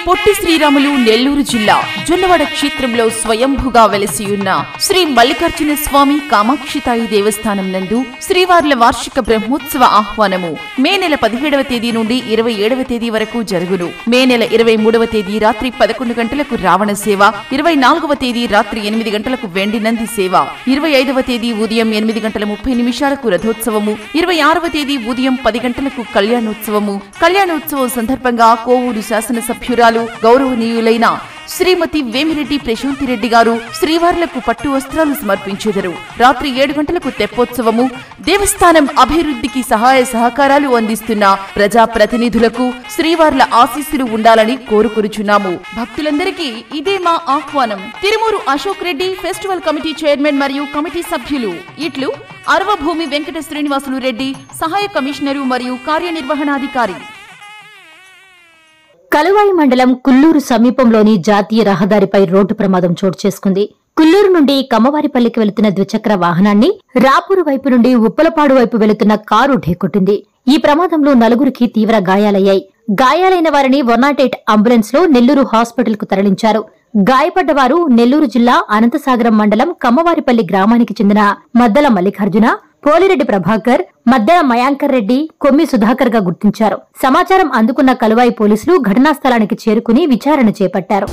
పొట్టి శ్రీరాములు నెల్లూరు జిల్లా జొన్నవాడ క్షేత్రంలో స్వయంభుగా వెలసియున్న శ్రీ మల్లికార్జున స్వామి కామాక్షితాయి దేవస్థానం నందు శ్రీవార్ల వార్షిక బ్రహ్మోత్సవ ఆహ్వానము మే నెల 17వ తేదీ నుండి 27వ తేదీ వరకు జరుగును. మే నెల 23వ తేదీ రాత్రి 11 గంటలకు రావణ సేవ, 24వ తేదీ రాత్రి 8 గంటలకు వెండి నంది సేవ, 25వ తేదీ ఉదయం 8 గంటల 30 నిమిషాలకు రథోత్సవము, 26వ తేదీ ఉదయం 10 గంటలకు కళ్యాణోత్సవము. కళ్యాణోత్సవం సందర్భంగా కోవూరు శాసనసభ్యురాలు గౌరవనీయులైన శ్రీమతి వేమిరెడ్డి ప్రశాంతిరెడ్డి గారు శ్రీవార్లకు పట్టు వస్త్రాలు సమర్పించెదరు. రాత్రి 7 గంటలకు తెప్పోత్సవము. దేవస్థానం అభివృద్ధికి సహాయ సహకారాలు అందిస్తున్న ప్రజాప్రతినిధులకు శ్రీవార్ల ఆశీస్సులు ఉండాలని కోరుకొనుచున్నాము. భక్తులందరికీ ఇదే మా ఆహ్వానం. Tirumuru Ashok Reddy festival committee chairman మరియు కమిటీ సభ్యులు. ఇట్లు అరవభూమి వెంకట శ్రీనివాసులు రెడ్డి, సహాయ కమిషనరు మరియు కార్యనిర్వహణాధికారి. కలువాయి మండలం కుల్లూరు సమీపంలోని జాతీయ రహదారిపై రోడ్డు ప్రమాదం చోటు చేసుకుంది. కుల్లూరు నుండి కమ్మవారిపల్లికి వెళుతున్న ద్విచక్ర వాహనాన్ని రాపూరు వైపు నుండి ఉప్పలపాడు వైపు వెళుతున్న కారు ఢీకొట్టింది. ఈ ప్రమాదంలో 4గురికి తీవ్ర గాయాలయ్యాయి. గాయాలైన వారిని 108 అంబులెన్స్ లో నెల్లూరు హాస్పిటల్ కు తరలించారు. గాయపడ్డవారు నెల్లూరు జిల్లా అనంతసాగరం మండలం కమ్మవారిపల్లి గ్రామానికి చెందిన మద్దల మల్లికార్జున, పోలిరెడ్డి ప్రభాకర్, మద్దెల మయాంకర్ రెడ్డి, కొమ్మి సుధాకర్ గా గుర్తించారు. సమాచారం అందుకున్న కలువాయి పోలీసులు ఘటనా స్థలానికి చేరుకుని విచారణ చేపట్టారు.